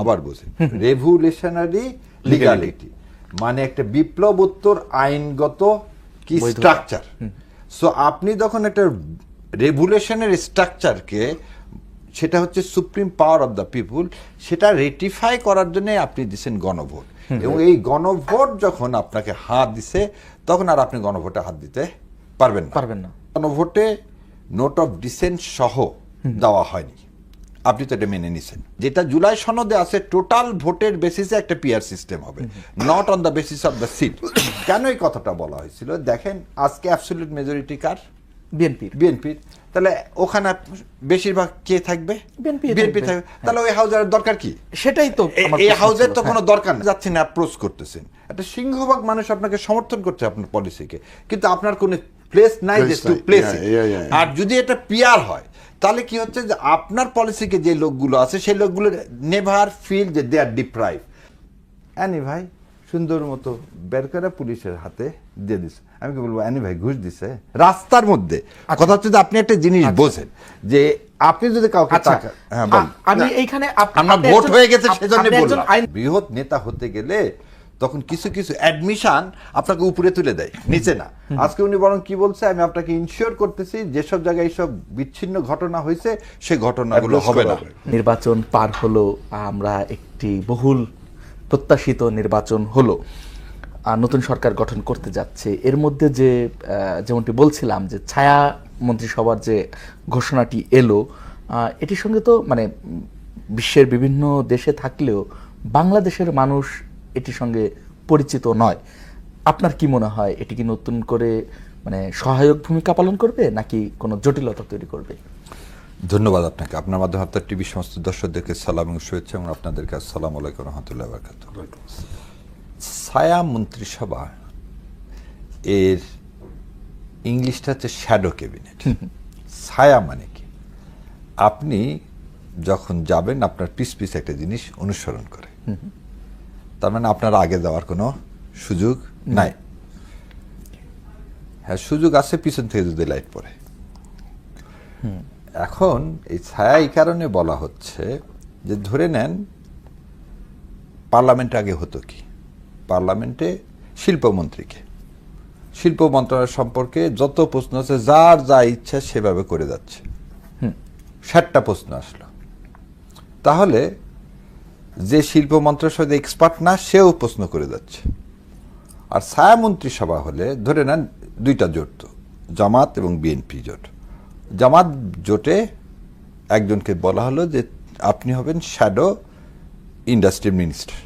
আবার বোঝেন, revolutionary legality মানে একটা বিপ্লবোত্তর আইনগত কি স্ট্রাকচার। সো আপনি যখন একটা রেভলিউশনারি স্ট্রাকচারকে, সেটা হচ্ছে supreme power of the people, সেটা রেটিফাই করার জন্য আপনি দিচ্ছেন গণভোট, এবং এই গণভোট যখন আপনাকে হাত দিছে তখন আর আপনি গণভোটে হাত দিতে পারবেন না। গণভোটে নোট অফ ডিসেন্ট সহ দেওয়া হয়নি, আপনি তো এটা মেনে নিছেন। যেটা জুলাই সনদে আছে টোটাল ভোটের বেসিসে একটা পিআর সিস্টেম হবে, not on the basis of the seat. কেন এই কথাটা বলা হয়েছিল? দেখেন আজকে অ্যাবসলিউট মেজরিটি কার? বিএনপির। তাহলে ওখানে বেশিরভাগ কে থাকবে? বিএনপি থাকবে। তাহলে ওই হাউজের দরকার কি? সেটাই তো, এই হাউজের তো কোনো দরকার নেই। যাচ্ছেন অ্যাপ্রোচ করতেছেন, একটা সিংহভাগ মানুষ আপনাকে সমর্থন করছে আপনার পলিসিকে, কিন্তু আপনার কোনো প্লেস নাই যে প্লেস। আর যদি এটা পিআর হয় তাহলে কি হচ্ছে যে আপনার পলিসিকে যে লোকগুলো আছে সেই লোকগুলো নেভার ফিল যে দে আর ডিপ্রাইভ। অ্যানি ভাই সুন্দর মতো বের করে পুলিশের হাতে দিয়ে দিছে। আমি কি বলবো, অ্যানি ভাই ঘুষ দিছে রাস্তার মধ্যে? কথা হচ্ছে যে আপনি একটা জিনিস বোঝেন যে আপনি যদি কাউকে আমি এইখানে আমরা ভোট হয়ে গেছে সেজন্য বললাম, বৃহৎ নেতা হতে গেলে তখন কিছু কিছু অ্যাডমিশন আপনাকে উপরে তুলে দেয়, নিচে না। আজকে উনি বরং কি বলছে, আমি আপনাকে ইনশিওর করতেছি যেসব জায়গায় এইসব বিচ্ছিন্ন ঘটনা হয়েছে সেই ঘটনাগুলো হবে না। নির্বাচন পার হলো, আমরা একটি বহুল প্রত্যাশিত নির্বাচন হলো, নতুন সরকার গঠন করতে যাচ্ছে। এর মধ্যে যে যেমনটি বলছিলাম যে ছায়া মন্ত্রিসভার যে ঘোষণাটি এলো, এটির সঙ্গে তো মানে বিশ্বের বিভিন্ন দেশে থাকলেও বাংলাদেশের মানুষ এটির সঙ্গে পরিচিত নয়। আপনার কি মনে হয় এটি কি নতুন করে মানে সহায়ক ভূমিকা পালন করবে নাকি কোনো জটিলতা তৈরি করবে? ধন্যবাদ আপনাকে। আপনার মাধ্যমে আপনার টিভি সমস্ত দর্শকদেরকে সালাম এবং শুভেচ্ছা, এবং আপনাদেরকে আসসালামু আলাইকুম রহমতুল্লাহ বারাকাতুহু। ছায়া মন্ত্রিসভা এর ইংলিশটা হচ্ছে শ্যাডো ক্যাবিনেট। ছায়া মানে কি? আপনি যখন যাবেন আপনার পিস পিস একটা জিনিস অনুসরণ করে, তার মানে আপনার আগে যাওয়ার কোনো সুযোগ নাই। হ্যাঁ, সুযোগ আছে পিছন থেকে যদি লাইট পড়ে। এখন এই ছায়া এই কারণে বলা হচ্ছে যে ধরে নেন পার্লামেন্ট আগে হতো কি, পার্লামেন্টে শিল্পমন্ত্রীকে শিল্প মন্ত্রণালয় সম্পর্কে যত প্রশ্ন আছে যার যা ইচ্ছা সেভাবে করে যাচ্ছে। 60টা প্রশ্ন আসলো, তাহলে যে শিল্প মন্ত্রণালয় এক্সপার্ট না সেও প্রশ্ন করে যাচ্ছে। আর ছায়া মন্ত্রিসভা হলে ধরে নেন দুইটা জোট, জামাত এবং বিএনপি জোট। জামাত জোটে একজনকে বলা হলো যে আপনি হবেন শ্যাডো ইন্ডাস্ট্রি মিনিস্টার।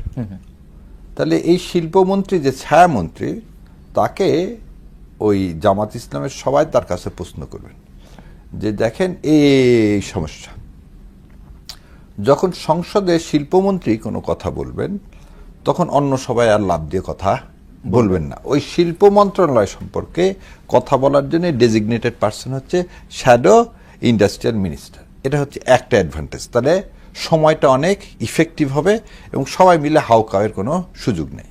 তাহলে এই শিল্পমন্ত্রী যে ছায়ামন্ত্রী, তাকে ওই জামাত ইসলামের সবাই তার কাছে প্রশ্ন করবেন যে দেখেন এই সমস্যা। যখন সংসদে শিল্পমন্ত্রী কোনো কথা বলবেন তখন অন্য সবাই আর লাভ দিয়ে কথা বলবেন না। ওই শিল্প মন্ত্রণালয় সম্পর্কে কথা বলার জন্য ডেজিগনেটেড পার্সন হচ্ছে শ্যাডো ইন্ডাস্ট্রিয়াল মিনিস্টার। এটা হচ্ছে একটা অ্যাডভান্টেজ। তাহলে সময়টা অনেক ইফেক্টিভ হবে এবং সবাই মিলে হাউকাওয়ের কোনো সুযোগ নেই।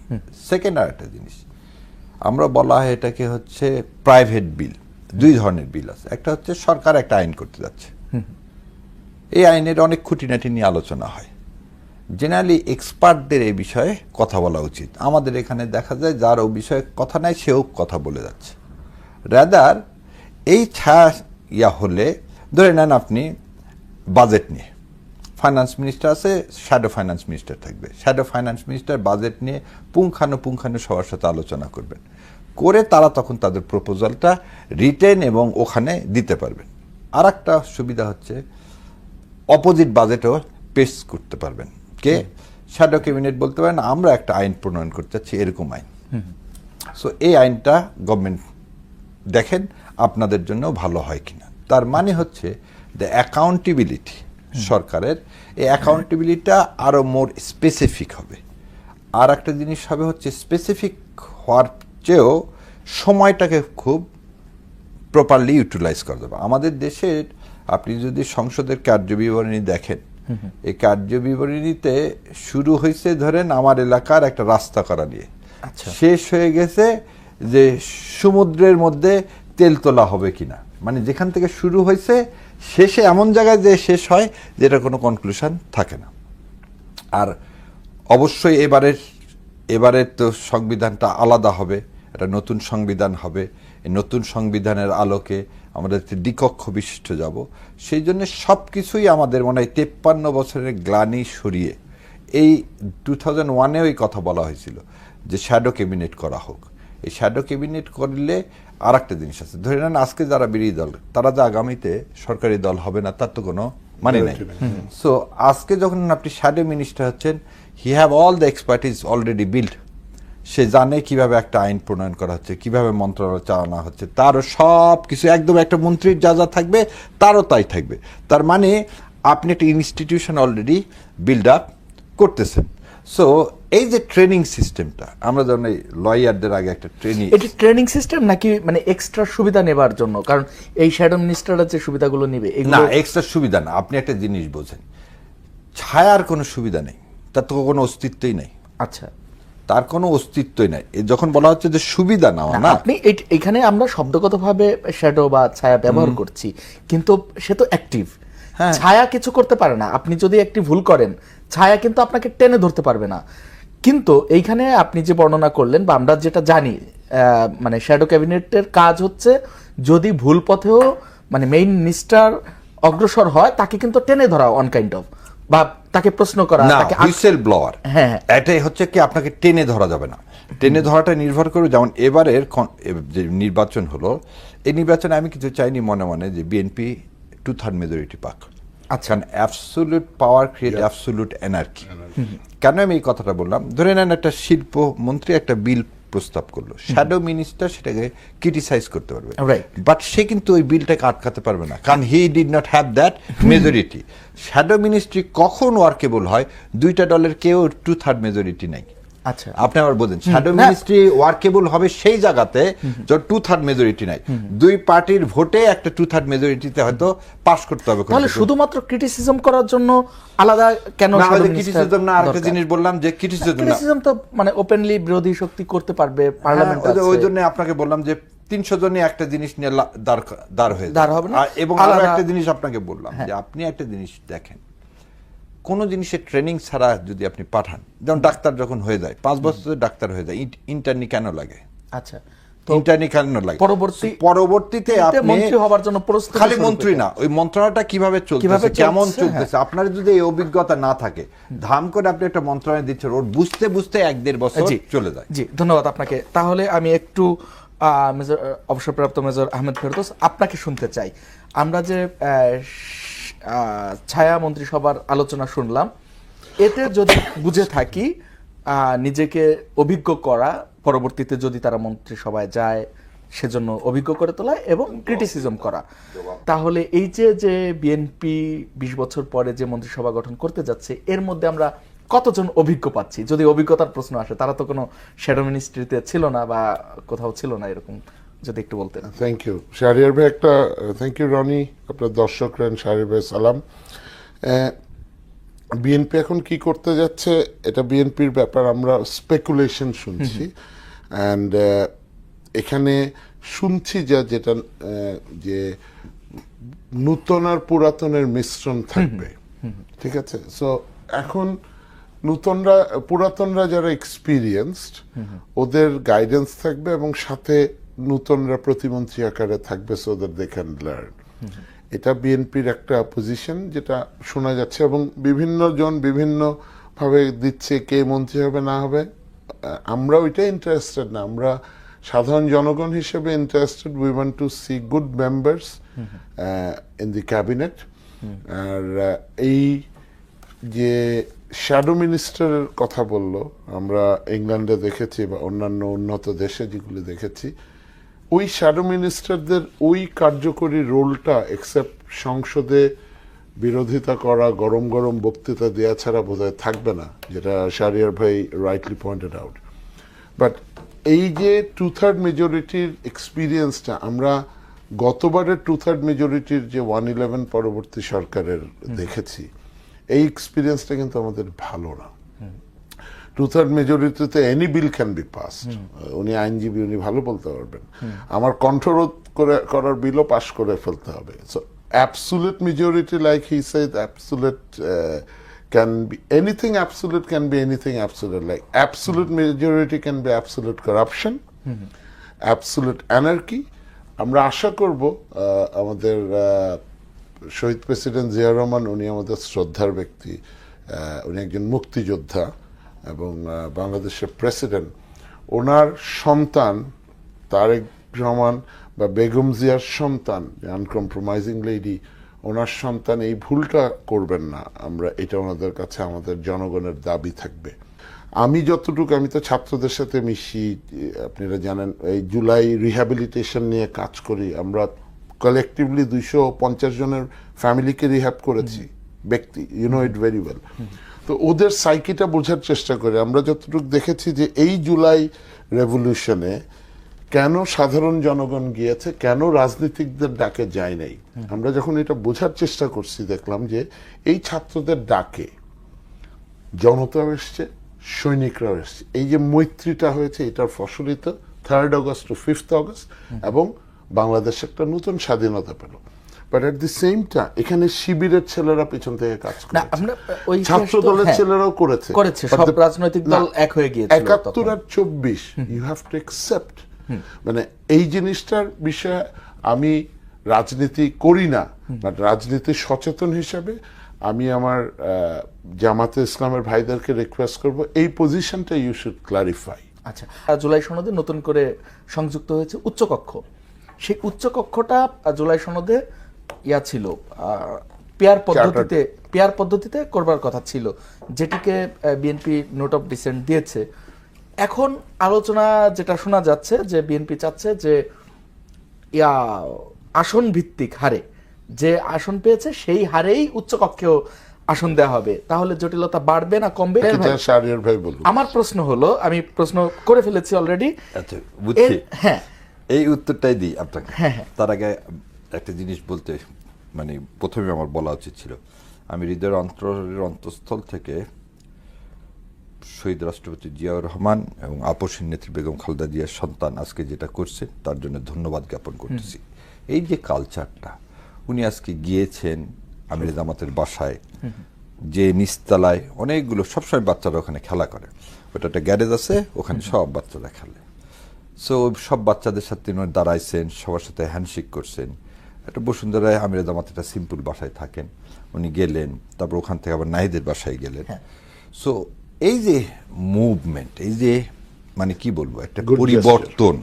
সেকেন্ড আর একটা জিনিস আমরা বলা হয় এটাকে হচ্ছে প্রাইভেট বিল। দুই ধরনের বিল আছে, একটা হচ্ছে সরকার একটা আইন করতে যাচ্ছে, এই আইনের অনেক খুঁটিনাটি নিয়ে আলোচনা হয়। জেনারেলি এক্সপার্টদের এই বিষয়ে কথা বলা উচিত। আমাদের এখানে দেখা যায় যার ও বিষয়ে কথা নাই সেও কথা বলে যাচ্ছে। রাদার এই ছায়া হলে ধরে নেন আপনি বাজেট নিয়ে, ফাইন্যান্স মিনিস্টার আছে, শ্যাডো ফাইন্যান্স মিনিস্টার থাকবে। শ্যাডো ফাইন্যান্স মিনিস্টার বাজেট নিয়ে পুঙ্খানু সবার সাথে আলোচনা করবেন, করে তারা তখন তাদের প্রপোজালটা রিটেন এবং ওখানে দিতে পারবেন। আর একটা সুবিধা হচ্ছে অপোজিট বাজেটও পেশ করতে পারবেন। কে? শ্যাডো ক্যাবিনেট বলতে পারেন আমরা একটা আইন প্রণয়ন করতে চাচ্ছি, এরকম আইন। সো এই আইনটা গভর্নমেন্ট দেখেন আপনাদের জন্য ভালো হয় কিনা। তার মানে হচ্ছে দ্য অ্যাকাউন্টেবিলিটি সরকারের, এই অ্যাকাউন্টেবিলিটিটা আরো মোর স্পেসিফিক হবে। আর একটা জিনিস হবে হচ্ছে স্পেসিফিক হওয়ার চেয়েও সময়টাকে খুব প্রপারলি ইউটিলাইজ করা যাবে। আমাদের দেশের আপনি যদি সংসদের কার্যবিবরণী দেখেন, এই কার্যবিবরণীতে শুরু হয়েছে ধরেন আমার এলাকার একটা রাস্তা করা নিয়ে, শেষ হয়ে গেছে যে সমুদ্রের মধ্যে তেল তোলা হবে কিনা। মানে যেখান থেকে শুরু হয়েছে শেষে এমন জায়গায় যে শেষ হয় যেটা কোনো কনক্লুশন থাকে না। আর অবশ্যই এবারের তো সংবিধানটা আলাদা হবে, একটা নতুন সংবিধান হবে। এই নতুন সংবিধানের আলোকে আমাদের দ্বিকক্ষ বিশিষ্ট যাব। সেই জন্য সব কিছুই আমাদের মনে হয় 53 বছরের গ্লানি সরিয়ে, এই 2001-এও এই কথা বলা হয়েছিল যে শ্যাডো ক্যাবিনেট করা হোক। এই শ্যাডো ক্যাবিনেট করলে আর একটা জিনিস আছে, ধরে নেন আজকে যারা বিরোধী দল তারা যে আগামীতে সরকারি দল হবে না তার তো কোনো মানে নাই। সো আজকে যখন আপনি শ্যাডো মিনিস্টার হচ্ছেন, he have all the expertise already build. সে জানে কিভাবে একটা আইন প্রণয়ন করা হচ্ছে, কিভাবে মন্ত্রণালয় চালানো হচ্ছে, তারও সব কিছু একদম একটা মন্ত্রীর যা যা থাকবে তারও তাই থাকবে। তার মানে আপনি একটা ইনস্টিটিউশন অলরেডি বিল্ড আপ করতেছেন। সো এই যে ট্রেনিং সিস্টেমটা, আমরা যেমন এই লয়ারদের আগে একটা ট্রেনিং, এটি ট্রেনিং সিস্টেম নাকি মানে এক্সট্রা সুবিধা নেবার জন্য? কারণ এই শ্যাডো মিনিস্টাররা যে সুবিধাগুলো নেবে না, এগুলো এক্সট্রা সুবিধা না। আপনি একটা জিনিস বোঝেন, ছায়ার কোনো সুবিধা নেই, তার তো কোনো অস্তিত্বই নেই। আচ্ছা, তার কোনো অস্তিত্বই নাই। যখন বলা হচ্ছে যে সুবিধা নেওয়া না, আপনি এখানে আমরা শব্দগতভাবে শ্যাডো বা ছায়া ব্যবহার করছি, কিন্তু সে তো অ্যাক্টিভ। হ্যাঁ। ছায়া কিছু করতে পারে না। আপনি যদি একটি ভুল করেন, ছায়া কিন্তু আপনাকে টেনে ধরতে পারবে না। কিন্তু এইখানে আপনি যে বর্ণনা করলেন বা আমরা যেটা জানি, মানে শ্যাডো ক্যাবিনেটের কাজ হচ্ছে যদি ভুল পথেও মানে মেইন মিনিস্টার অগ্রসর হয় তাকে কিন্তু টেনে ধরা অন কাইন্ড অফ, বা তাকে প্রশ্ন করা, না, তাকে হুইসেল ব্লোয়ার। হ্যাঁ। এটাই হচ্ছে কি, আপনাকে টেনে ধরা যাবে না। টেনে ধরাটা নির্ভর করে, যেমন এবারের যে নির্বাচন হলো, এই নির্বাচনে আমি কিছু চাইনি মনে মনে যে বিএনপি 2/3 মেজরিটি পাক। আচ্ছা, অ্যাবসোলিউট পাওয়ার ক্রিয়েট অ্যাবসোলিউট এনার্কি। কেন আমি এই কথাটা বললাম? ধরে নেন একটা শিল্পমন্ত্রী একটা বিল প্রস্তাব করলো, শ্যাডো মিনিস্টার সেটাকে ক্রিটিসাইজ করতে পারবে, বাট সে কিন্তু ওই বিলটাকে আটকাতে পারবে না, কারণ he did not have that majority. Shadow ministry কখন ওয়ার্কেবল হয়? দুইটা দলের কেউ 2/3 মেজরিটি নাই। আচ্ছা, আপনি আবার বলেন শ্যাডো মিনিস্ট্রি ওয়ার্কেবল হবে সেই জায়গাতে যখন 2/3 মেজরিটি নাই, দুই পার্টির ভোটে একটা 2/3 মেজরিটিতে হয়তো পাস করতে হবে। তাহলে শুধুমাত্র ক্রিটিসিজম করার জন্য আলাদা কেন? ক্রিটিসিজম না, আরেকটা জিনিস বললাম যে ক্রিটিসিজম তো মানে ওপেনলি বিরোধী শক্তি করতে পারবে, পার্লামেন্ট আছে। ওই জন্য আপনাকে বললাম যে 300 জনই একটা জিনিস নিয়ে দাঁড় হয়ে দাঁড় হবে না। এবং আরো একটা জিনিস আপনাকে বললাম যে আপনি একটা জিনিস দেখেন, কোনো জিনিসের ট্রেনিং ছাড়া যদি আপনি পাঠান, যেমন ডাক্তার যখন হয়ে যায় 5 বছরের ডাক্তার হয়ে যায়, ইন্টার্নি কেন লাগে? আচ্ছা, ইন্টার্নি কেন লাগে? পরবর্তীতে আপনি মন্ত্রী হবার জন্য প্রস্তুতি, খালি মন্ত্রী না, ওই মন্ত্রণালয়টা কিভাবে চলতেছে, কেমন চলতেছে, আপনার যদি এই অভিজ্ঞতা না থাকে, ধাম করে আপনি একটা মন্ত্রণালয় দিচ্ছেন, ওর বুঝতে বুঝতে 1-1.5 বছর চলে যায়। জি, ধন্যবাদ আপনাকে। তাহলে আমি একটু মেজর অবসরপ্রাপ্ত মেজর আহমেদ ফেরদৌস আপনাকে শুনতে চাই। আমরা যে ছায়া মন্ত্রিসভার আলোচনা শুনলাম, এতে যদি বুঝে থাকি নিজেকে অভিজ্ঞ করা, পরবর্তীতে যদি তারা মন্ত্রিসভায় যায় সেজন্য অভিজ্ঞ করে তোলা এবং ক্রিটিসিজম করা, তাহলে এই যে বিএনপি 20 বছর পরে যে মন্ত্রিসভা গঠন করতে যাচ্ছে, এর মধ্যে আমরা কতজন অভিজ্ঞ পাচ্ছি? যদি অভিজ্ঞতার প্রশ্ন আসে, তারা তো কোনো শ্যাডো মিনিস্ট্রিতে ছিল না বা কোথাও ছিল না, এরকম যদি একটু বলতেন। থ্যাংক ইউ শাহরিয়ার ভাই, থ্যাংক ইউ রনি, আপনার দর্শকরা, শাহরিয়ার ভাই সালাম। বিএনপি এখন কি করতে যাচ্ছে, এটা বিএনপির ব্যাপার, আমরা স্পেকুলেশন শুনছি। অ্যান্ড এখানে শুনছি যেটা যে নূতন আর পুরাতনের মিশ্রণ থাকবে, ঠিক আছে? সো এখন পুরাতনরা যারা এক্সপিরিয়েন্সড, ওদের গাইডেন্স থাকবে এবং সাথে নূতনরা প্রতিমন্ত্রী আকারে থাকবে, so that they can learn. এটা বিএনপির একটা পজিশন যেটা শোনা যাচ্ছে, এবং বিভিন্ন জন বিভিন্ন ভাবে দিচ্ছে কে মন্ত্রী হবে না হবে। আমরা ওইটা ইন্টারেস্টেড না, আমরা সাধারণ জনগণ হিসেবে interested. We want to see good members in the cabinet. আর এই যে শ্যাডো মিনিস্টারের কথা বললো, আমরা ইংল্যান্ডে দেখেছি বা অন্যান্য উন্নত দেশে যেগুলি দেখেছি, ওই শ্যাডো মিনিস্টারদের ওই কার্যকরী রোলটা এক্সেপ্ট সংসদে বিরোধিতা করা, গরম গরম বক্তৃতা দেওয়া ছাড়া বোধহয় থাকবে না, যেটা শাহরিয়ার ভাই রাইটলি পয়েন্টেড আউট। বাট এই যে 2/3 মেজরিটির এক্সপিরিয়েন্সটা আমরা গতবারের 2/3 মেজরিটির যে 111 পরবর্তী সরকারের দেখেছি, এই এক্সপিরিয়েন্সটা কিন্তু আমাদের ভালো না। 2/3 মেজরিটিতে any bill can be passed. উনি আইনজীবী, উনি ভালো বলতে পারবেন। আমার কণ্ঠরোধ করার বিলও পাস করে ফেলতে হবে। So absolute majority, like he said, absolute can be anything absolute, can be anything absolute. Like absolute majority can be absolute corruption, absolute anarchy. আমরা আশা করব আমাদের শহীদ প্রেসিডেন্ট জিয়াউর রহমান, উনি আমাদের শ্রদ্ধার ব্যক্তি, উনি একজন মুক্তিযোদ্ধা এবং বাংলাদেশের প্রেসিডেন্ট। ওনার সন্তান তারেক রহমান বা বেগম জিয়ার সন্তান, আনকম্প্রোমাইজিং লেডি, ওনার সন্তান এই ভুলটা করবেন না। আমরা এটা ওনাদের কাছে আমাদের জনগণের দাবি থাকবে। আমি যতটুকু, আমি তো ছাত্রদের সাথে মিশি, আপনারা জানেন, এই জুলাই রিহ্যাবিলিটেশন নিয়ে কাজ করি। আমরা কালেকটিভলি 250 জনের ফ্যামিলিকে রিহ্যাব করেছি, ব্যক্তি, you know it very well. তো ওদের সাইকিটা বোঝার চেষ্টা করি। আমরা যতটুকু দেখেছি যে এই জুলাই রেভলিউশনে কেন সাধারণ জনগণ গিয়েছে, কেন রাজনীতিকদের ডাকে যায় নাই। আমরা যখন এটা বোঝার চেষ্টা করছি, দেখলাম যে এই ছাত্রদের ডাকে জনতাও এসছে, সৈনিকরাও এসছে। এই যে মৈত্রীটা হয়েছে, এটার ফসলই তো 3rd August two 5th August, এবং বাংলাদেশ একটা নতুন স্বাধীনতা পেল। But at the same time এখানে শিবিরের ছেলেরা পেছন থেকে কাজ না, করেছে, আমরা ওই ছাত্র দলের ছেলেরাও করেছে। সব রাজনৈতিক দল এক হয়ে গিয়েছিল 71 আর 24, ইউ হ্যাভ টু অ্যাকসেপ্ট। মানে এই জিনিসটার বিষয়ে আমি রাজনীতি করি না, বাট রাজনীতি সচেতন হিসাবে আমি আমার জামাতে ইসলামের ভাইদেরকে রিকোয়েস্ট করব, এই পজিশনটা ইউ শুড ক্লারিফাই। আচ্ছা, জুলাই সনদে নতুন করে সংযুক্ত হয়েছে উচ্চকক্ষ। সেই উচ্চকক্ষটা জুলাই সনদে ছিল, পেয়ার পদ্ধতিতে করবার কথা ছিল, যেটিকে বিএনপি নোট অফ ডিসেন্ট দিয়েছে। এখন আলোচনা যেটা শোনা যাচ্ছে যে বিএনপি চাচ্ছে যে আসন ভিত্তিক হারে, যে আসন পেয়েছে সেই হারেই উচ্চকক্ষেও আসন দেওয়া হবে। তাহলে জটিলতা বাড়বে না কমবে? আমার প্রশ্ন হলো, আমি প্রশ্ন করে ফেলেছি অলরেডি। আচ্ছা, বুঝছি। হ্যাঁ, এই উত্তরটাই দিই আপনাকে। তার আগে একটা জিনিস বলতে, মানে প্রথমে আমার বলা উচিত ছিল, আমি হৃদয়ের অন্তঃস্থল থেকে শহীদ রাষ্ট্রপতি জিয়াউর রহমান এবং আপসীন নেত্রী বেগম খালেদা জিয়ার সন্তান আজকে যেটা করছে তার জন্য ধন্যবাদ জ্ঞাপন করতেছি। এই যে কালচারটা, উনি আজকে গিয়েছেন আমির জামাতের বাসায়, যে নিচতলায় অনেকগুলো, সবসময় বাচ্চারা ওখানে খেলা করে, ওটা একটা গ্যারেজ আছে, ওখানে সব বাচ্চারা খেলে। সো সব বাচ্চাদের সাথে উনি দাঁড়াইছেন, সবার সাথে হ্যান্ডশেক করছেন। একটা বসুন্ধরায় আমির জামাত একটা সিম্পল বাসায় থাকেন, উনি গেলেন, তারপর ওখান থেকে আবার নাহিদের বাসায় গেলেন। সো এই যে মুভমেন্ট, এই যে মানে কি বলবো, একটা পরিবর্তন,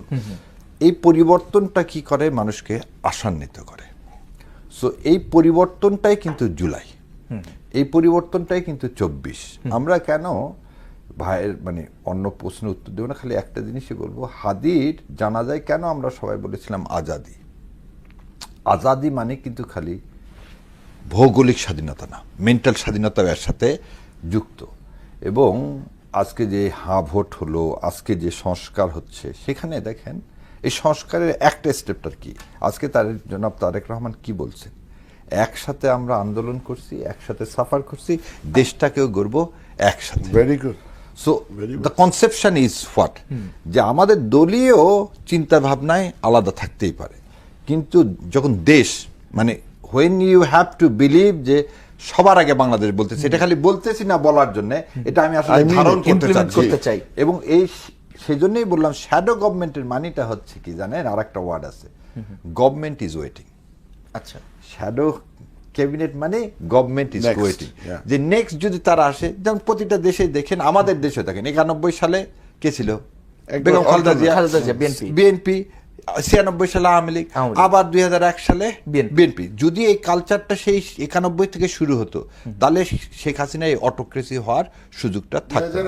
এই পরিবর্তনটা কি করে, মানুষকে আশান্বিত করে। সো এই পরিবর্তনটাই কিন্তু জুলাই, এই পরিবর্তনটাই কিন্তু 24। আমরা কেন ভাইয়ের মানে অন্য প্রশ্নের উত্তর দেবো না, খালি একটা জিনিসই বলবো, হাদির জানাজায় কেন আমরা সবাই বলেছিলাম আজাদি। আজাদি মানে কিন্তু খালি ভৌগোলিক স্বাধীনতা না, মেন্টাল স্বাধীনতা এর সাথে যুক্ত। এবং আজকে যে ভোট হলো, আজকে যে সংস্কার হচ্ছে, সেখানে দেখেন এই সংস্কারের একটা স্টেপটার কি, আজকে জনাব তারেক রহমান কি বলছেন, একসাথে আমরা আন্দোলন করছি, একসাথে সাফার করছি, দেশটাকেও গড়ব একসাথে। Very good. So the conception is what, যে আমাদের দলীয় চিন্তা ভাবনায় আলাদা থাকতেই পারে, কিন্তু যখন দেশ, মানে when you have to believe যে সবার আগে বাংলাদেশ বলতেছে, এটা খালি বলতেছি না বলার জন্য, এটা আমি আসলে ধারণ করতে চাই। এবং এই সেই জন্যই বললাম শ্যাডো গভর্নমেন্টের মানিটা হচ্ছে কি জানেন, আর একটা ওয়ার্ড আছে, গভর্নমেন্ট ইজ ওয়েটিং। আচ্ছা, শ্যাডো ক্যাবিনেট মানে গভর্নমেন্ট ইজ ওয়েটিং, যে নেক্সট যদি তারা আসে। যেমন প্রতিটা দেশে দেখেন, আমাদের দেশে দেখেন 91 সালে কে ছিল, বেগম খালেদা জিয়া, বিএনপি, 96 সালে আওয়ামী লীগ, আবার 2001 সালে বিএনপি। যদি এই কালচারটা সেই 91 থেকে শুরু হতো, তাহলে শেখ হাসিনা এই অটোক্রেসি হওয়ার সুযোগটা থাকতো।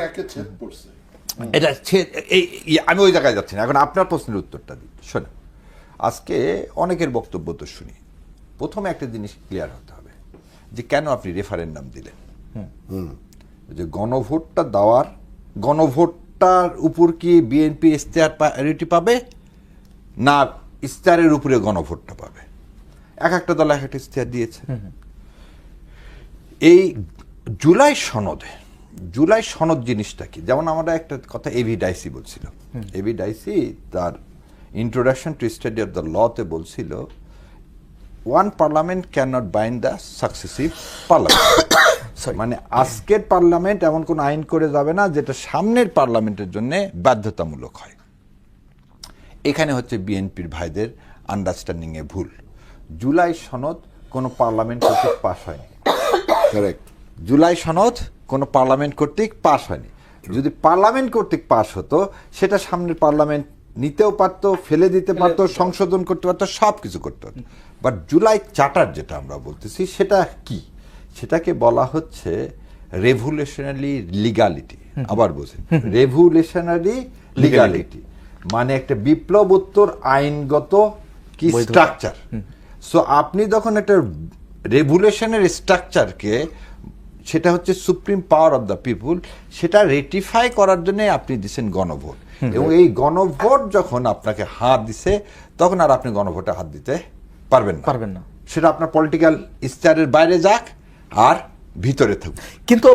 এটা আমি ওই জায়গায় যাচ্ছি না, এখন আপনার প্রশ্নের উত্তরটা দিই। শোনেন, আজকে অনেকের বক্তব্য তো শুনি, প্রথমে একটা জিনিস ক্লিয়ার হতে হবে যে কেন আপনি রেফারেন্ডাম দিলেন। যে গণভোটটা দেওয়ার, গণভোটটার উপর কি বিএনপি ইশতেহার প্রায়োরিটি পাবে, না ইশতেহারের উপরে গণভোটটা পাবে? এক একটা দল এক একটা ইশতেহার দিয়েছে। এই জুলাই সনদ জিনিসটা কি, যেমন আমরা একটা কথা এভি ডাইসি বলছিল, এভি ডাইসি তার introduction to study of the লতে বলছিল, one parliament cannot bind the successive parliament. Sorry. মানে আজকের পার্লামেন্ট এমন কোন আইন করে যাবে না যেটা সামনের পার্লামেন্টের জন্য বাধ্যতামূলক হয়। এখানে হচ্ছে বিএনপির ভাইদের আন্ডারস্ট্যান্ডিং এ ভুল। জুলাই সনদ কোনো পার্লামেন্ট কর্তৃক পাশ হয়নি। কারেক্ট। জুলাই সনদ কোনো পার্লামেন্ট কর্তৃক পাশ হয়নি। যদি পার্লামেন্ট কর্তৃক পাশ হতো সেটা সামনের পার্লামেন্ট নিতেও পারতো, ফেলে দিতে পারতো, সংশোধন করতে পারতো, সব কিছু করতে পারতো। বাট জুলাই চার্টার যেটা আমরা বলতেছি সেটা কি? সেটাকে বলা হচ্ছে রেভুলেশনারি লিগালিটি। আবার বলছি, রেভুলেশনারি লিগালিটি মানে একটা বিপ্লবোত্তর আইনগত কি স্ট্রাকচার। সো আপনি যখন একটা রেভুলেশনের স্ট্রাকচারকে, সেটা হচ্ছে supreme power of the people, সেটা রেটিফাই করার জন্য আপনি দিচ্ছেন গণভোট, এবং এই গণভোট যখন আপনাকে হাত দিছে তখন আর আপনি গণভোটে হাত দিতে পারবেন না। সেটা আপনার পলিটিক্যাল ইস্তারের বাইরে যাক আর ভিতরে থাকুক। কিন্তু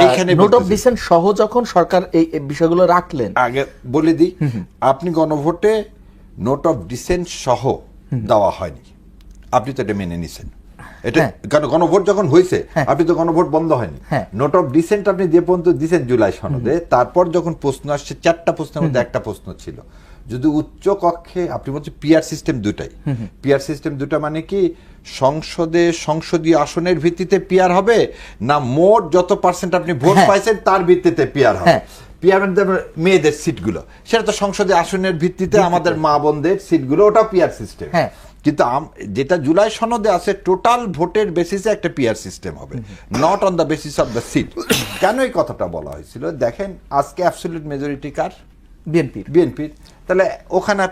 এইখানে নোট অফ বলতেছি। ডিসেন্ট সহ যখন সরকার এই বিষয়গুলো রাখলেন, আগে বলে দিই, আপনি গণভোটে নোট অফ ডিসেন্ট সহ দেওয়া হয়নি, আপনি তো এটা মেনে নিছেন। এটা কারণ গণভোট যখন হয়েছে আপনি তো গণভোট বন্ধ হয়নি। নোট অফ ডিসেন্ট আপনি যে পর্যন্ত দিচ্ছেন জুলাই সনদে, তারপর যখন প্রশ্ন আসছে 4টা প্রশ্নের মধ্যে একটা প্রশ্ন ছিল যদি উচ্চ কক্ষে, আপনি বলছেন পিআর সিস্টেম দুটাই। পিআর সিস্টেম দুটা মানে কি, সংসদে সংসদীয় আসনের ভিত্তিতে পিআর হবে না মোট যত পার্সেন্ট আপনি ভোট পাইছেন তার ভিত্তিতে পিআর হবে? পিআর মেয়েদের সিটগুলো, সেটা তো সংসদে আসনের ভিত্তিতে আমাদের মা বোনদের সিটগুলো, ওটা পিআর সিস্টেম। কিন্তু যেটা জুলাই সনদে আছে টোটাল ভোটের বেসিসে একটা পিআর সিস্টেম হবে, not on the basis of the seat. কেন এই কথাটা বলা হয়েছিল? দেখেন আজকে অ্যাবসলিউট মেজরিটি কার? বিএনপির। তাহলে ওখানে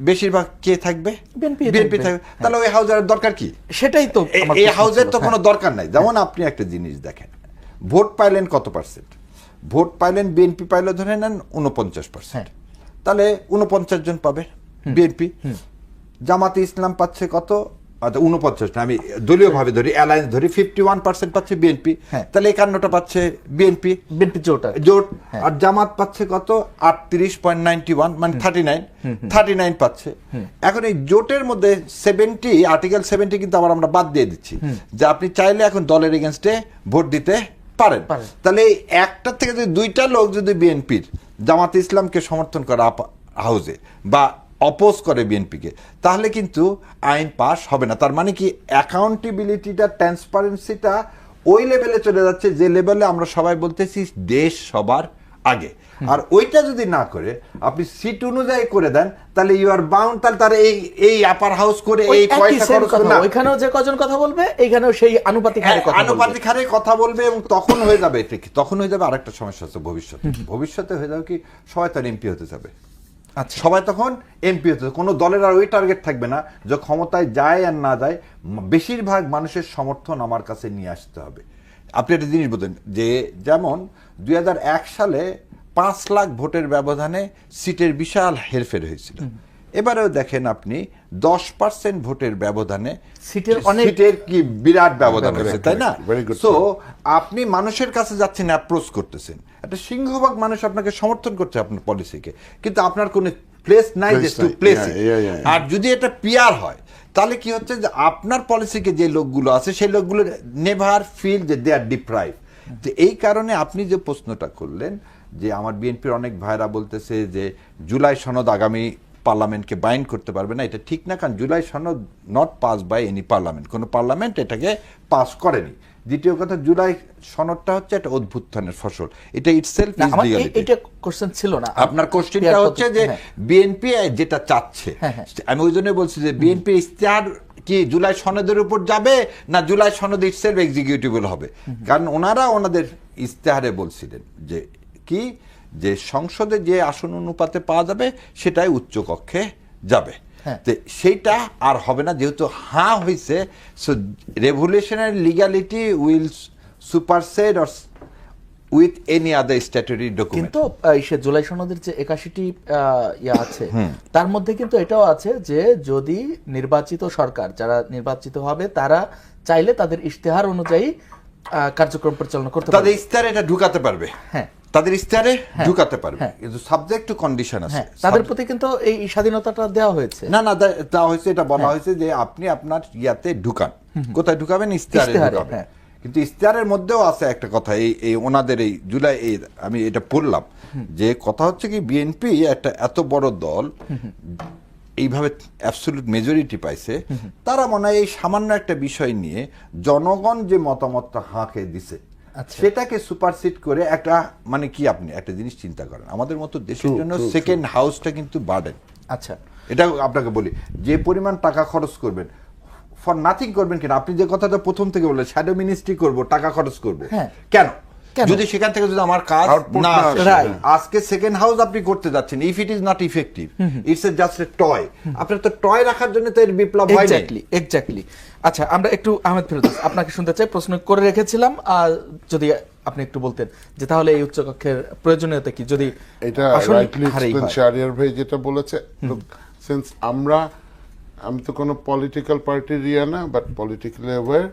বেশিরভাগ কে থাকবে? বিএনপি থাকবে। তাহলে ওই হাউজের দরকার কি? সেটাই তো এই হাউজের তো কোনো দরকার নাই। যেমন আপনি একটা জিনিস দেখেন, ভোট পাইলেন কত পার্সেন্ট? ভোট পাইলেন, বিএনপি পাইলে ধরে নেন 49%, তাহলে 49 জন পাবে বিএনপি। জামাতে ইসলাম পাচ্ছে কত? 49 না, আমি দলীয় ভাবে ধরি, অ্যালায়েন্স ধরি, 51% পাচ্ছে বিএনপি, তাহলে 51টা পাচ্ছে বিএনপি জোট। আর জামাত পাচ্ছে কত? 38.91, মানে 39 পাচ্ছে। এখন এই জোটের মধ্যে 70, আর্টিকেল 70 কিন্তু আবার আমরা বাদ দিয়ে দিচ্ছি, যে আপনি চাইলে এখন দলের এগেনস্টে ভোট দিতে পারেন। তাহলে এই একটার থেকে যদি 2টা লোক যদি বিএনপির জামাতে ইসলামকে সমর্থন করে হাউজে বা অপোজ করে বিএনপিকে, তাহলে কিন্তু আইন পাস হবে না। তার মানে কি, অ্যাকাউন্টেবিলিটিটা, ট্রান্সপারেন্সিটা ওই লেভেলে চলে যাচ্ছে যে লেভেলে আমরা সবাই বলতেছি দেশ সবার আগে। আর ওইটা যদি না করে আপনি সিট অনুযায়ী করে দেন, তাহলে ইউ আর বাউন্ড। তাহলে তার এই আপার হাউস করে এই পয়সা খরচ করে না, ওইখানেও যে কজন কথা বলবে এইখানেও সেই আনুপাতিক হারে কথা বলবে। এবং তখন হয়ে যাবে, তখন হয়ে যাবে আরেকটা সমস্যা আছে ভবিষ্যতে হয়ে যাবে কি, সবাই তার এমপি হতে যাবে। সবাই তখন এমপি হতে, কোনো দলের আর ওই টার্গেট থাকবে না যে ক্ষমতায় যায় আর না যায়, বেশিরভাগ মানুষের সমর্থন আমার কাছে নিয়ে আসতে হবে। আপনি একটা জিনিস বলতেন যে, যেমন 2001 সালে 5 লাখ ভোটের ব্যবধানে সিটের বিশাল হেরফের হয়েছিল। এবারেও দেখেন আপনি 10% ভোটের ব্যবধানে সিটের কি বিরাট ব্যবধান হয়েছে, তাই না? সো আপনি মানুষের কাছে যাচ্ছেন, অ্যাপ্রোচ করতেছেন, একটা সিংহভাগ মানুষ আপনাকে সমর্থন করছে আপনার পলিসিকে, কিন্তু আপনার কোনো প্লেস নাই যে টু প্লেস। আর যদি এটা পিআর হয় তাহলে কি হচ্ছে, যে আপনার পলিসিকে যে লোকগুলো আছে সেই লোকগুলো নেভার ফিল যে দে আর ডিপ্রাইভ। তো এই কারণে আপনি যে প্রশ্নটা করলেন, যে আমার বিএনপির অনেক ভাইরা বলতেছে যে জুলাই সনদ আগামী পার্লামেন্টকে বাইন্ড করতে পারবে না, এটা ঠিক না। কারণ জুলাই সনদ not pass by any parliament, কোনো পার্লামেন্ট এটাকে পাস করেনি। দ্বিতীয় কথা, জুলাই সনদটা হচ্ছে একটা অভ্যুত্থানের ফসল, এটা ইটসেলফ ইজ লিগ্যালিটি। এটা কোশ্চেন ছিল না, আপনার কোশ্চেনটা হচ্ছে যে বিএনপি যেটা চাচ্ছে, আমি ওই জন্য বলছি যে বিএনপি ইশতেহার কি জুলাই সনদের উপর যাবে না জুলাই সনদ ইটসেলফ এক্সিকিউটিবল হবে? কারণ ওনারা ওনাদের ইশতেহারে বলছিলেন যে কি, যে সংসদে যে আসন অনুপাতে পাওয়া যাবে সেটাই উচ্চ কক্ষে যাবে। সেইটা আর হবে না, যেহেতু হয়েছে। So revolutionary legality will supersede or with any other statutory document. কিন্তু সে জুলাই সনদের যে 81টি ইয়া আছে, তার মধ্যে কিন্তু এটাও আছে যে যদি নির্বাচিত সরকার, যারা নির্বাচিত হবে, তারা চাইলে তাদের ইশতেহার অনুযায়ী কার্যক্রম পরিচালনা করতে পারবে, তাদের ইশতেহারে এটা ঢুকাতে পারবে। তাদের ইশতেহারে ঢুকাতে পারবে, কিন্তু সাবজেক্ট টু কন্ডিশন আছে। তাদের প্রতি কিন্তু এই স্বাধীনতাটা দেওয়া হয়েছে। না দেওয়া হয়েছে, এটা বলা হয়েছে যে আপনি আপনার ইয়াতে ঢুকান, কোথায় ঢুকাবেন? ইশতেহারে ঢুকাবেন। কিন্তু ইশতেহারের মধ্যেও আছে একটা কথা, এই ওনাদের এই জুলাই আমি এটা পড়লাম যে কথা হচ্ছে কি বিএনপি একটা এত বড় দল এইভাবে অ্যাবসলিউট মেজরিটি পাইছে, তারা মনে হয় এই সামান্য একটা বিষয় নিয়ে জনগণ যে মতামতটা হাঁকে দিছে সেটাকে সুপারসিড করে একটা মানে কি আপনি একটা জিনিস চিন্তা করেন, আমাদের মতো দেশের জন্য সেকেন্ড হাউসটা কিন্তু বার্ডেন। আচ্ছা, এটা আপনাকে বলি, যে পরিমাণ টাকা খরচ করবেন ফর নাথিং করবেন কিনা, আপনি যে কথাটা প্রথম থেকে বললেন শ্যাডো মিনিস্ট্রি করব, টাকা খরচ করব, কেন? যদি সেখান থেকে যদি আমার কাজ না আসে, আজকে সেকেন্ড হাউস আপনি করতে যাচ্ছেন, if it is not effective it's just a toy, আপনার তো টয় রাখার জন্য তো এর বিপ্লব হয় না। এক্স্যাক্টলি। আচ্ছা, আমরা একটু আহমেদ ফেরদৌস আপনাকে শুনতে চাই, প্রশ্ন করে রেখেছিলাম, আর যদি আপনি একটু বলতেন যে তাহলে এই উচ্চকক্ষের প্রয়োজনীয়তা কি, যদি এটা রাইটলি এক্সপ্লেন শাহরিয়ার ভাই যেটা বলেছে, সিন্স আমি তো কোনো পলিটিক্যাল পার্টির না, বাট পলিটিক্যালি অ্যাওয়্যার,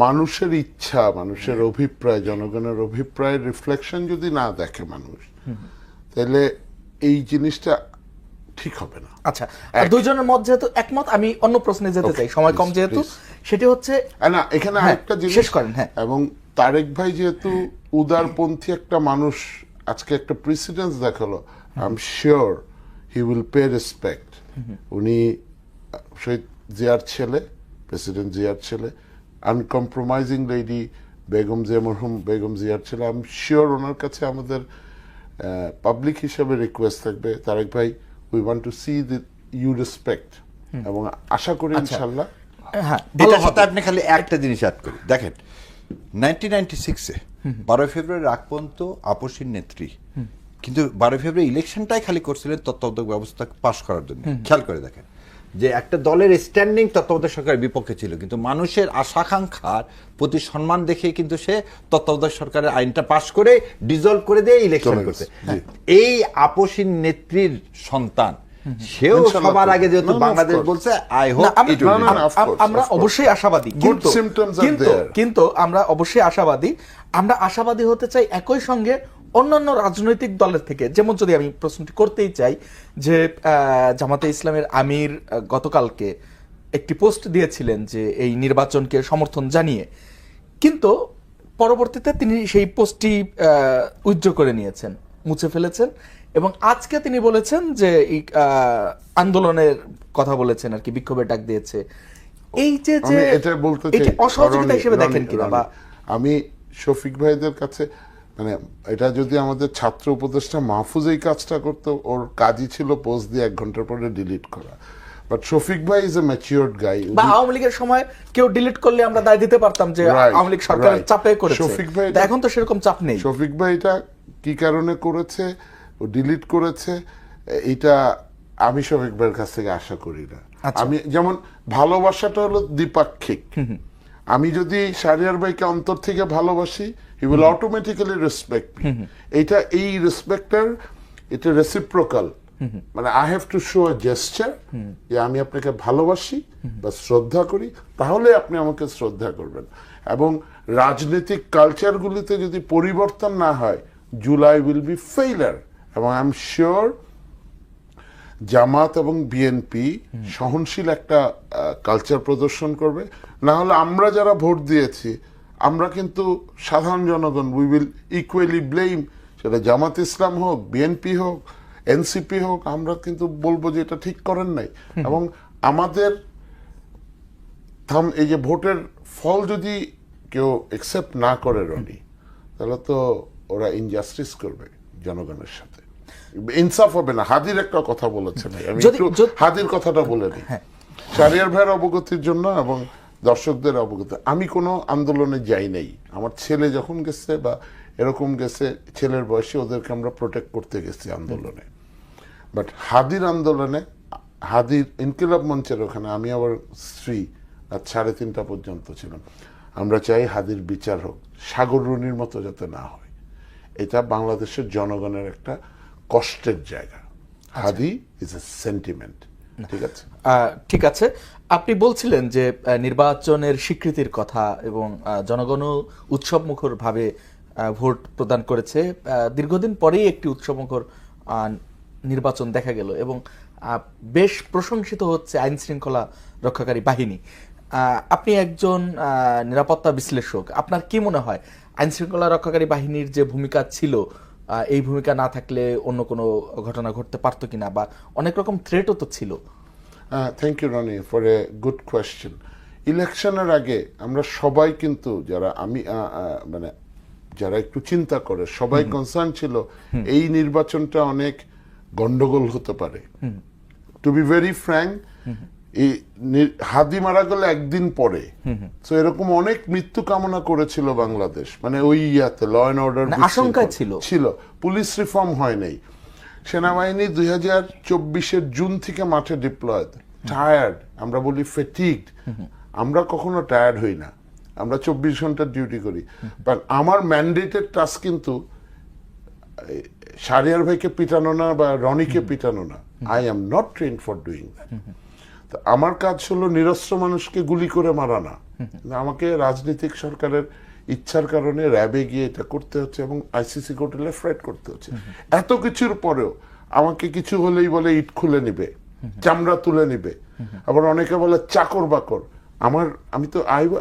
মানুষের ইচ্ছা, মানুষের অভিপ্রায়, জনগণের অভিপ্রায়ের রিফ্লেকশন যদি না দেখে মানুষ, তাহলে এই জিনিসটা ঠিক হবে না। আচ্ছা, আর দুইজনের মত যেহেতু একমত, আমি অন্য প্রশ্নে যেতে চাই, সময় কম যেহেতু, সেটি হচ্ছে না এখানে আরেকটা জিনিস শেষ করেন। হ্যাঁ, এবং তারেক ভাই যেহেতু উদারপন্থী একটা মানুষ, আজকে একটা প্রেসিডেন্স দেখালো, I am sure he will pay respect. উনি শহীদ জিয়ার ছেলে, প্রেসিডেন্ট জিয়ার ছেলে, আনকম্প্রোমাইজিং লেডি বেগম জিয়া, মরহুম বেগম জিয়ার ছেলে। আই এম শিওর ওনার কাছে আমাদের পাবলিক হিসাবে রিকোয়েস্ট থাকবে, তারেক ভাই we want to see that you respect, এবং আশা করি ইনশাআল্লাহ। হ্যাঁ, এটার সাথে আপনি খালি একটা জিনিস অ্যাড করি, দেখেন 1996-এ 12 ফেব্রুয়ারি আগ পর্যন্ত আপসীর নেত্রী, কিন্তু 12 ফেব্রুয়ারি ইলেকশনটাই খালি করছিলেন তত্ত্বাবধায়ক ব্যবস্থা পাশ করার জন্য। খেয়াল করে দেখেন যে একটা দলের স্ট্যান্ডিং তত্ত্বাবধায়ক সরকারের বিপক্ষে ছিল, কিন্তু মানুষের আশাকাঙ্ক্ষার প্রতি সম্মান দেখে কিন্তু সে তত্ত্বাবধায়ক সরকারের আইনটা পাশ করে ডিজলভ করে দিয়ে ইলেকশন করছে। এই আপসীর নেত্রীর সন্তান, সেও সবার আগে যেহেতু বাংলাদেশ বলছে, আই হোপ আমরা অবশ্যই আশাবাদী, কিন্তু আমরা অবশ্যই আশাবাদী, আমরা আশাবাদী হতে চাই একই সঙ্গে অন্যান্য রাজনৈতিক দলের থেকে। যেমন যদি আমি প্রশ্নটি করতেই চাই যে জামাতে ইসলামের আমির গতকালকে একটি পোস্ট দিয়েছিলেন যে এই নির্বাচনকে সমর্থন জানিয়ে, কিন্তু পরবর্তীতে তিনি সেই পোস্টটি উইথড্র করে নিয়েছেন, মুছে ফেলেছেন, এবং আজকে তিনি বলেছেন যে এই আন্দোলনের কথা বলেছেন আর কি, বিক্ষোভের ডাক দিয়েছে। এই যে এটা বলতে চাই, অসহযোগিতা হিসেবে দেখেন কিনা? বা আমি শফিক ভাইদের কাছে, মানে এটা যদি আমাদের ছাত্র উপদেষ্টা মাহফুজ এই কাজটা করতো, ওর কাজই ছিল পোস্ট দিয়ে 1 ঘন্টার পরে ডিলিট করা। বাট শফিক ভাই ইজ এ ম্যাচিউরড গাই। বা আওয়ামী লীগের সময় কেউ ডিলিট করলে আমরা দায় দিতে পারতাম যে আওয়ামী লীগ সরকারের চাপে করেছে, শফিক ভাই এখন তো সেরকম চাপ নেই। শফিক ভাই এটা কি কারণে করেছে, ও ডিলিট করেছে, এটা আমি শফিক ভাইয়ের কাছ থেকে আশা করি না। আমি যেমন ভালোবাসাটা হলো দ্বিপাক্ষিক, আমি যদি শাহরিয়ার ভাইকে অন্তর থেকে ভালোবাসি, he will automatically respect me. এইটা, এই রেসপেক্টার, এটা রেসিপ্রোকাল, মানে I have to show a gesture যে আমি আপনাকে ভালোবাসি বা শ্রদ্ধা করি, তাহলে আপনি আমাকে শ্রদ্ধা করবেন। এবং রাজনৈতিক কালচারগুলিতে যদি পরিবর্তন না হয়, জুলাই উইল বি ফেইলার। এবং আই এম শিওর জামাত এবং বিএনপি সহনশীল একটা কালচার প্রদর্শন করবে। না হলে আমরা যারা ভোট দিয়েছি, আমরা কিন্তু সাধারণ জনগণ, উই উইল ইকুয়ালি ব্লেম, সেটা জামাত ইসলাম হোক, বিএনপি হোক, এনসিপি হোক, আমরা কিন্তু বলবো যে এটা ঠিক করেন নাই। এবং আমাদের এই যে ভোটের ফল যদি কেউ একসেপ্ট না করে রনি, তাহলে তো ওরা ইনজাস্টিস করবে জনগণের সাথে, ইনসাফ হবে না। হাদির একটা কথা বলেছেন, আমি একটু হাদির কথাটা বলে নিই শাহরিয়ার ভাইয়ের অবগতির জন্য এবং দর্শকদের অবগত। আমি কোনো আন্দোলনে যাই নাই, আমার ছেলে যখন গেছে বা এরকম গেছে, ছেলের বয়সে ওদেরকে আমরা প্রোটেক্ট করতে গেছি আন্দোলনে। বাট হাদির আন্দোলনে, হাদির ইনকিলাব মঞ্চের ওখানে আমি আবার স্ত্রী রাত 3:30 পর্যন্ত ছিলাম। আমরা চাই হাদির বিচার হোক, সাগর রুনির মতো যাতে না হয়। এটা বাংলাদেশের জনগণের একটা কষ্টের জায়গা। হাদি ইজ এ সেন্টিমেন্ট। ঠিক আছে, ঠিক আছে। আপনি বলছিলেন যে নির্বাচনের স্বীকৃতির কথা, এবং জনগণও উৎসবমুখর ভাবে ভোট প্রদান করেছে। দীর্ঘদিন পরেই একটি উৎসবমুখর নির্বাচন দেখা গেল, এবং বেশ প্রশংসিত হচ্ছে আইন শৃঙ্খলা রক্ষাকারী বাহিনী। আপনি একজন নিরাপত্তা বিশ্লেষক, আপনার কি মনে হয় আইন শৃঙ্খলা রক্ষাকারী বাহিনীর যে ভূমিকা ছিল, এই ভূমিকা না থাকলে অন্য কোনো ঘটনা ঘটতে পারতো কিনা, বা অনেক রকম থ্রেটও তো ছিল? Thank you Roni for a good question. ইলেকশনের আগে আমরা সবাই কিন্তু মানে যারা একটু চিন্তা করে সবাই কনসার্ন ছিল এই নির্বাচনটা অনেক গন্ডগোল হতে পারে। টু বি ভেরি ফ্র্যাঙ্ক, হাদি মারা গেলে একদিন পরে তো এরকম অনেক মৃত্যু কামনা করেছিল বাংলাদেশ, মানে ওই ইয়াতে ল অ্যান্ড অর্ডার আশঙ্কায় ছিল। পুলিশ রিফর্ম হয় নাই। সেনাবাহিনী 2024-এর জুন থেকে মাঠে ডিপ্লয়েড, টায়ার্ড, আমরা বলি ফেটিগড। আমরা কখনো টায়ার্ড হই না, আমরা 24 ঘন্টা ডিউটি করি। বাট আমার ম্যান্ডেটেড টাস্ক কিন্তু শাহরিয়ার ভাইকে পিটানো না বা রনিকে পিটানো না। I am not trend for doing that. তো আমার কাজ হলো নিরস্ত্র মানুষকে গুলি করে মারা না। আমাকে রাজনৈতিক সরকারের ইচ্ছার কারণে র্যাবে গিয়ে এটা করতে হচ্ছে এবং আইসিসি কোর্টে লেফট রাইট করতে হচ্ছে। এত কিছুর পরেও আমাকে কিছু হলেই বলে ইট খুলে নিবে, চামড়া তুলে নিবে, আবার অনেকে বলে চাকর বাকর।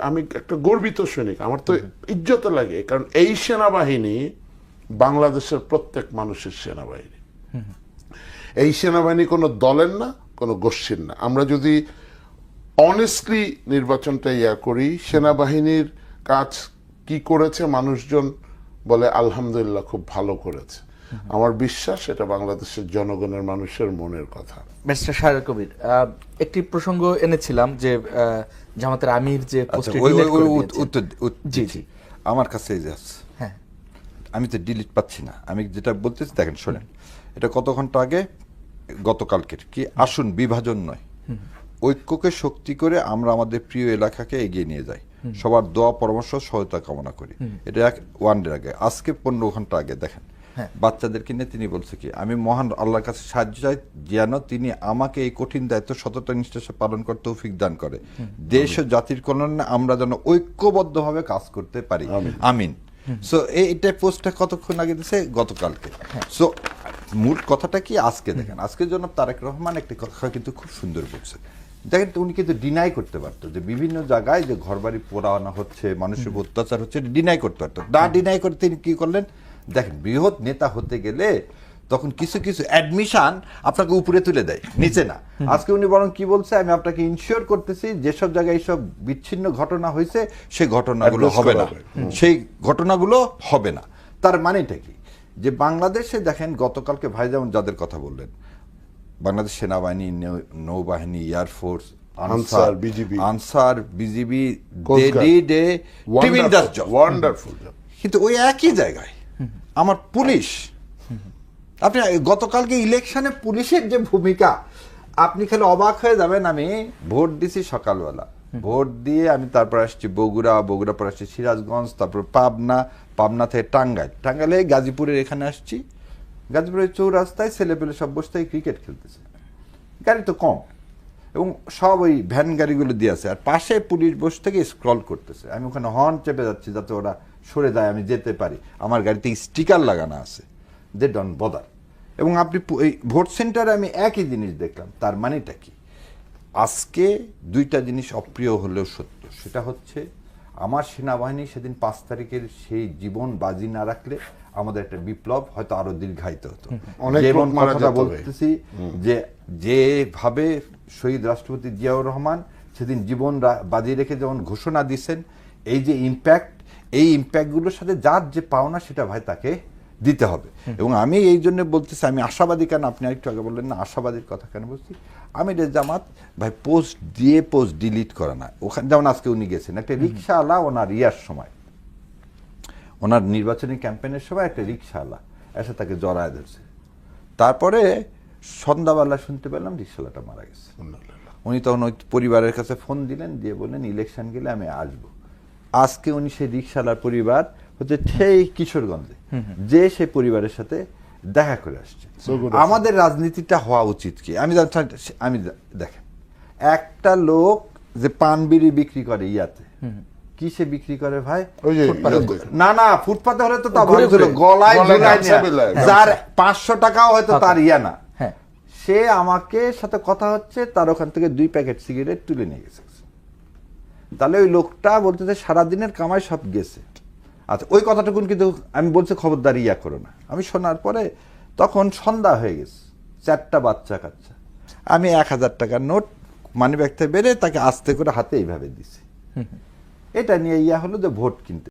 আমি একটা গর্বিত সৈনিক, আমার তো ইজ্জত লাগে, কারণ এই সেনাবাহিনী বাংলাদেশের প্রত্যেক মানুষের সেনাবাহিনী। এই সেনাবাহিনী কোনো দলের না, কোনো গোষ্ঠীর না। আমরা যদি অনেস্টলি নির্বাচনটা করি, সেনাবাহিনীর কাজ কি করেছে মানুষজন বলে আলহামদুলিল্লাহ খুব ভালো করেছে। আমার বিশ্বাস এটা বাংলাদেশের জনগণের মানুষের মনের কথা। মিস্টার শাহরিয়ার কবির, একটি প্রসঙ্গ এনেছিলাম যে জামাতের আমির যে জি আমার কাছে এই যে আছে, হ্যাঁ, আমি তো ডিলিট পাচ্ছি না। আমি যেটা বলতেছি দেখেন, শোনেন, এটা কত ঘন্টা আগে, গতকালকের কি, আসুন বিভাজন নয়, ঐক্যকে শক্তি করে আমরা আমাদের প্রিয় এলাকাকে এগিয়ে নিয়ে যাই, সবার দোয়া পরামর্শ সহায়তা কামনা করি। এটা ওয়ান ডে আগে, আজকে 15 ঘন্টা আগে দেখেন বাচ্চাদেরকে নিয়ে তিনি বলছে কি, আমি মহান আল্লাহর কাছে সাহায্য চাই যেন তিনি আমাকে এই কঠিন দায়িত্ব সততা নিষ্ঠার সাথে পালন করতে তৌফিক দান করে, দেশ ও জাতির কল্যাণে আমরা যেন ঐক্যবদ্ধভাবে কাজ করতে পারি, আমিন। সো এইটা পোস্টটা কতক্ষণ আগে দিয়েছে, গতকালকে। সো মূল কথাটা কি, আজকে দেখেন, আজকের জন্য তারেক রহমান একটি কথা কিন্তু খুব সুন্দর বলছে। দেখেন, উনি কিন্তু ডিনাই করতে পারতো যে বিভিন্ন জায়গায় যে ঘরবাড়ি পোড়ানো হচ্ছে, মানুষের অত্যাচার হচ্ছে, ডিনাই করতে পারতো না। ডিনাই করতে তিনি কি করলেন, দেখেন, বৃহৎ নেতা হতে গেলে তখন কিছু কিছু অ্যাডমিশন আপনাকে উপরে তুলে দেয়, নিচে না। আজকে উনি বরং কি বলছে, আমি আপনাকে ইনশিওর করতেছি যেসব জায়গায় এইসব বিচ্ছিন্ন ঘটনা হয়েছে সেই ঘটনাগুলো হবে না, সেই ঘটনাগুলো হবে না। তার মানেটা কি, যে বাংলাদেশে দেখেন গতকালকে ভাই যেমন যাদের কথা বললেন, বাংলাদেশ সেনাবাহিনী, নৌবাহিনী, এয়ারফোর্স, আনসার, বিজিবি, কিন্তু ওই একই জায়গায় আমার পুলিশ, আপনি গতকালকে ইলেকশনে পুলিশের যে ভূমিকা, আপনি খালি অবাক হয়ে যাবেন। আমি ভোট দিছি সকালবেলা, ভোট দিয়ে আমি তারপর আসছি বগুড়া পর আসছি সিরাজগঞ্জ, তারপর পাবনা থেকে টাঙ্গাইলে গাজীপুরের এখানে আসছি। গাজীপুরের চৌরাস্তায় ছেলেপেলে সব বসে ক্রিকেট খেলতেছে, গাড়ি তো কম এবং সব ওই ভ্যান গাড়িগুলো দিয়ে আছে, আর পাশে পুলিশ বসে থেকে স্ক্রল করতেছে। আমি ওখানে হর্ন চেপে যাচ্ছি যাতে ওরা সরে যায়, আমি যেতে পারি। আমার গাড়িতে স্টিকার লাগানো আছে, দে ডোন্ট বদার। এবং আপনি এই ভোট সেন্টারে আমি একই জিনিস দেখলাম। তার মানেটা কি, আজকে দুইটা জিনিস অপ্রিয় হলেও সত্য। সেটা হচ্ছে, আমার সেনাবাহিনী সেদিন 5 তারিখের সেই জীবন বাজি না রাখলে আমাদের একটা বিপ্লব হয়তো আরো দীর্ঘায়িত হতো। যেমন কথাটা বলতেছি, যে যেভাবে শহীদ রাষ্ট্রপতি জিয়াউর রহমান সেদিন জীবন বাজি রেখে যেমন ঘোষণা দিচ্ছেন, এই যে ইম্প্যাক্ট, এই ইম্প্যাক্টগুলোর সাথে যার যে পাওনা সেটা ভাই তাকে দিতে হবে। এবং আমি এই জন্য বলতেছি, আমি আশাবাদী কেন, আপনি আরেকটু আগে বললেন না আশাবাদীর কথা কেন বলছি, আমি জামাত ভাই পোস্ট দিয়ে পোস্ট ডিলিট করে না। ওখানে যেমন আজকে উনি গেছেন, একটা রিক্সাওয়ালা ওনার সময়, ওনার নির্বাচনী ক্যাম্পেইনের সময় একটা রিক্সাওয়ালা এসে তাকে জড়ায় ধরছে। তারপরে সন্ধ্যাবেলা শুনতে পেলাম রিক্সাওয়ালাটা মারা গেছে। উনি তখন ওই পরিবারের কাছে ফোন দিলেন, দিয়ে বললেন ইলেকশন গেলে আমি আসবো। আজকে উনি সেই রিক্সাওয়ালার পরিবার হচ্ছে সেই কিশোরগঞ্জে, যে সেই পরিবারের সাথে দেখা করে আসছে। আমাদের রাজনীতিটা হওয়া উচিত কি, আমি দেখেন, একটা লোক যে পান বিড়ি বিক্রি করে ইয়াতে, কি সে বিক্রি করে ভাই, না ফুটপাতে হলে তো গলায় যার 500 টাকাও হয়তো তার ইয়া না, সে আমাকে সাথে কথা হচ্ছে, তার ওখান থেকে 2 প্যাকেট সিগারেট তুলে নিয়ে গেছে। তাহলে ওই লোকটা বলতেছে সারাদিনের কামাই সব গেছে। আচ্ছা, ওই কথাটুকুন কিন্তু আমি বলছি খবরদারি ইয়া করো না। আমি শোনার পরে তখন সন্ধ্যা হয়ে গেছে, 4টা বাচ্চা কাচ্চা। আমি 1000 টাকার নোট মানি ব্যাগ থেকে বেড়ে তাকে আস্তে করে হাতে এইভাবে দিছি। এটা নিয়ে ইয়া হলো যে ভোট কিনতে